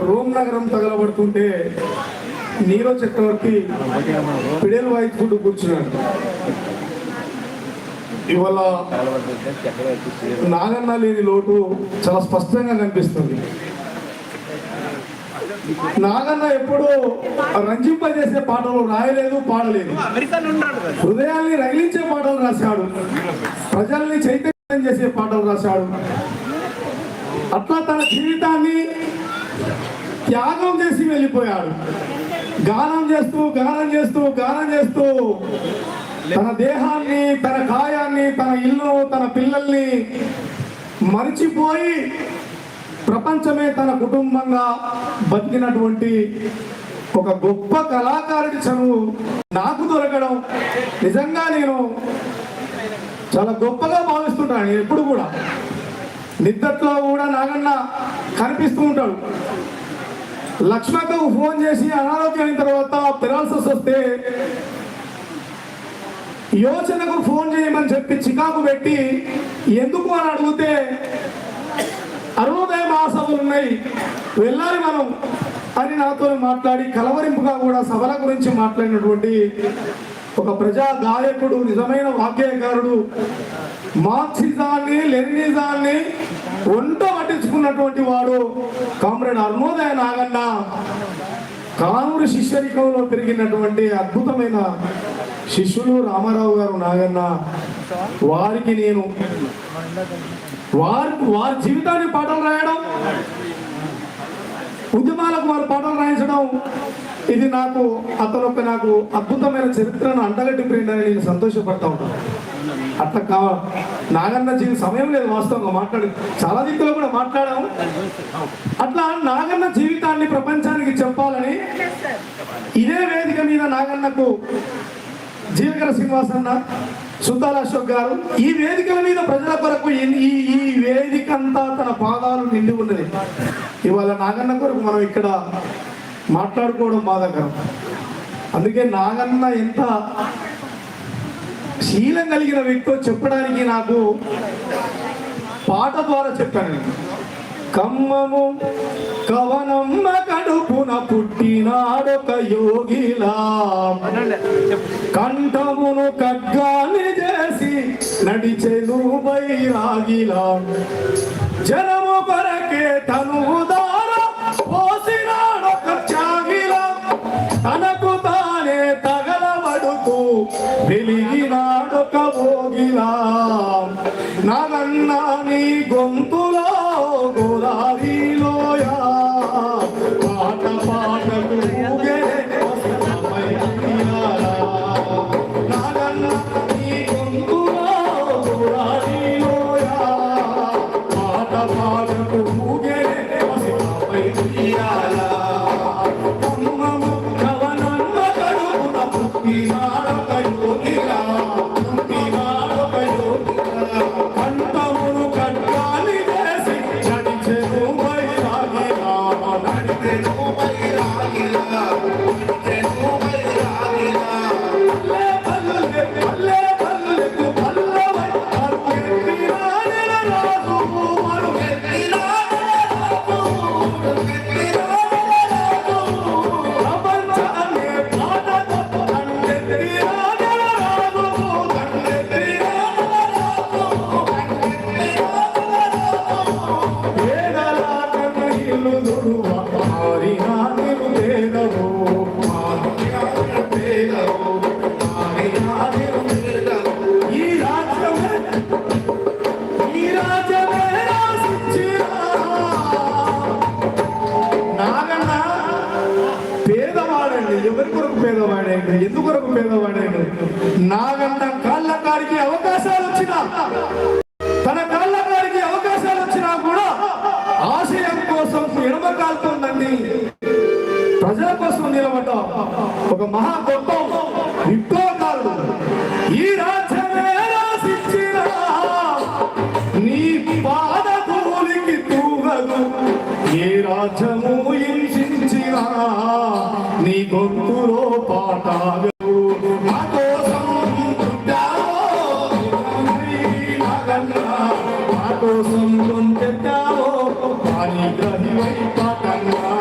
Rome నగరం తగలబడుతుంటే Nero చక్రవర్తి పిడేలు వాయించుకుంటూ కూర్చున్నాడు. ఇవాళ నాగన్న లేని లోటు చాలా స్పష్టంగా కనిపిస్తుంది. నాగన్న ఎప్పుడూ రంజింపజేసే పాటలు రాయలేదు, పాడలేదు. హృదయాల్ని రగిలించే పాటలు రాశాడు, ప్రజల్ని చైతన్యం చేసే పాటలు రాశాడు. అట్లా తన జీవితాన్ని త్యాగం చేసి వెళ్ళిపోయాడు. గానం చేస్తూ గానం చేస్తూ గానం చేస్తూ తన దేహాన్ని, తన కాయాన్ని, తన ఇల్లు, తన పిల్లల్ని మరిచిపోయి ప్రపంచమే తన కుటుంబంగా బతికినటువంటి ఒక గొప్ప కళాకారుడి చనువు నాకు దొరకడం నిజంగా నేను చాలా గొప్పగా భావిస్తుంటాను. ఎప్పుడు కూడా నిద్దట్లో కూడా నాగన్న కనిపిస్తూ ఉంటాడు. లక్ష్మక్కకు ఫోన్ చేసి అనారోగ్యం అయిన తర్వాత పెరాలసిస్ వస్తే యోచనకు ఫోన్ చేయమని చెప్పి చికాకు పెట్టి ఎందుకు అని అడిగితే అరుణోదయ మహాసభలు ఉన్నాయి, వెళ్ళాలి మనం అని నాతో మాట్లాడి కలవరింపుగా కూడా సభల గురించి మాట్లాడినటువంటి ఒక ప్రజా గాయకుడు, నిజమైన వాగ్గేయకారుడు, మార్క్సిజాన్ని లెనినిజాన్ని ఒంట పట్టించుకున్నటువంటి వాడు కామ్రేడ్ అరుణోదయ నాగన్న. కానూరు శిష్యరికంలో పెరిగినటువంటి అద్భుతమైన శిష్యులు రామారావు గారు నాగన్న. వారికి నేను వారి జీవితాన్ని పాటలు రాయడం, ఉద్యమాలకు వారు పాటలు రాయించడం, ఇది నాకు నాకు అద్భుతమైన చరిత్రను అంటగట్టిపోయిందని నేను సంతోషపడతా ఉంటాను. అట్లా నాగన్న సమయం లేదు వాస్తవంగా మాట్లాడి, చాలా దిక్కులో కూడా మాట్లాడాము. అట్లా నాగన్న జీవితాన్ని ప్రపంచానికి చెప్పాలని ఇదే వేదిక మీద నాగన్నకు జీవకర శ్రీనివాస్ అన్న, సుద్దాల అశోక్ గారు, ఈ వేదికల మీద ప్రజల కొరకు ఈ వేదిక అంతా తన పాదాలు నిండి ఉన్నది. ఇవాళ నాగన్న కొరకు మనం ఇక్కడ మాట్లాడుకోవడం బాధాకరం. అందుకే నాగన్న ఎంత శీలం కలిగిన వ్యక్తో చెప్పడానికి నాకు పాట ద్వారా చెప్పాను. కమ్మము కవనమ్మ కడుపున పుట్టినాడొక యోగిలా, కంఠమును ఖడ్గాన్ని చేసి నడిచెను బైరాగిలా, జనము కొరకే తనువు దార పోసినాడొక త్యాగిలా, తనకు తానే తగలబడుతూ వెలిగినాడొక భోగిలా. నాగన్న నీ గొంతులో గోదావరిలోయా పాట పాటకు నాగన్న నీ గొంతులో గోదావరిలోయా పాట పాటకు కవనన్న కడుపున పుట్టినాడొక యోగిలా, ఎవరి కొరకు పేదవాడైంది, ఎందుకొరకు పేదవాడైంది? నాగన్న కాళ్ళ కాడికి అవకాశాలు వచ్చినా, తన కాళ్ళ కాడికి అవకాశాలు వచ్చినా కూడా ఆశయం కోసం ఎడమ కాలుతోందండి ప్రజల కోసం నిలబడ్డ ఒక మహా గొప్ప విప్లవకారుడు. ఈ రాజ్యమే రాసిచ్చిన నీ పాద ధూళికి తూగదు, ఏ రాజ్యము హింసించినా నీ గొంతులో పాటాగదు. మా కోసం మా కోసం గొంతెత్తావో అని గ్రహివై పాటన్నా.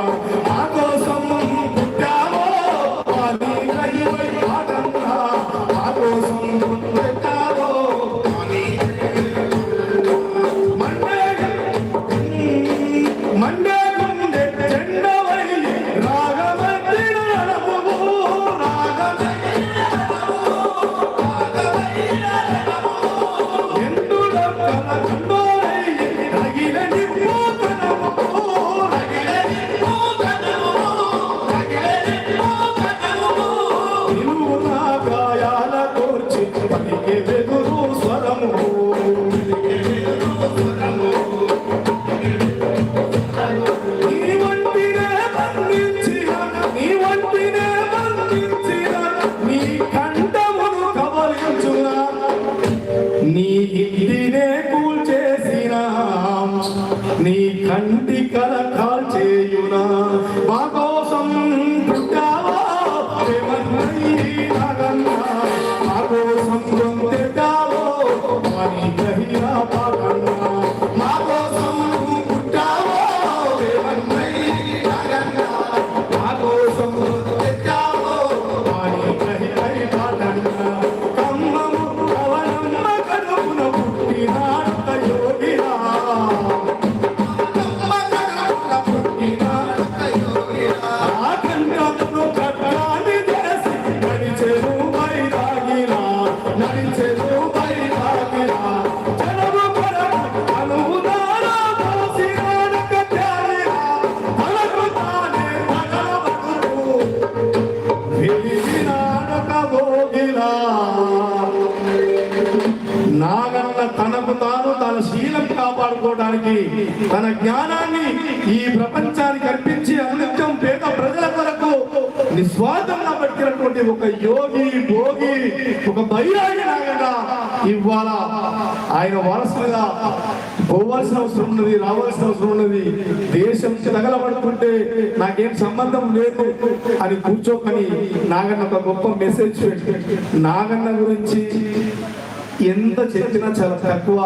మా కోసం పుట్టావో ప్రేమమయి నాగన్న, మా కోసం గొంతెత్తావో అని కహినా పాగన్న, మా కోసం పుట్టావో ప్రేమమయి నాగన్న, మా కోసం గొంతెత్తావో అని కహినా పాగన్న, కమ్మము అవనమ్మ కడుపున పుట్టినాడు యోగిరా, నాగన్న తనకు తాను తన శీలం కాపాడుకోవడానికి తన జ్ఞానాన్ని ఈ ప్రపంచానికి అర్పించి అనునిత్యం పేద ప్రజల కొరకు నిస్వార్థంగా పట్టినటువంటి ఒక యోగి భోగి ఒక బైరాగి నాగన్న ఇవాళ ఆయన వారసులుగా పోవాల్సిన అవసరం ఉన్నది, రావాల్సిన అవసరం ఉన్నది. దేశం తగలబడుతుంటే నాకేం సంబంధం లేదు అని కూర్చోకని నాగన్న ఒక గొప్ప మెసేజ్. నాగన్న గురించి ఎంత చెప్పినా చాలా తక్కువ.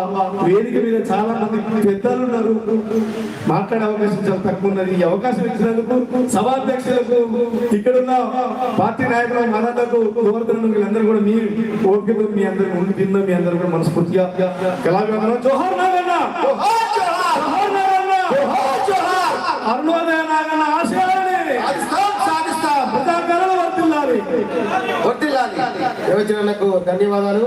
వేదిక మీద చాలా మంది పెద్దలు ఉన్నారు, మాట్లాడే అవకాశం చాలా తక్కువ ఉన్నది. ఈ అవకాశం ఇచ్చినందుకు సభాధ్యక్షులకు, ఇక్కడున్న పార్టీ నాయకులు, మరాఠాకు, గోవర్ధన్ వీళ్ళందరూ కూడా మీ ఓపికతో మీ అందరూ ఉండి కింద మీ అందరూ కూడా మనస్ఫూర్తిగా కళాభివందనం. జోహార్ నాగన్న, అరుణోదయ నాగన్న ఆశయాన్ని ప్రజాకరణ వర్తిల్లాలి. వర్తిల్లాలి. యువజనులకు ధన్యవాదాలు.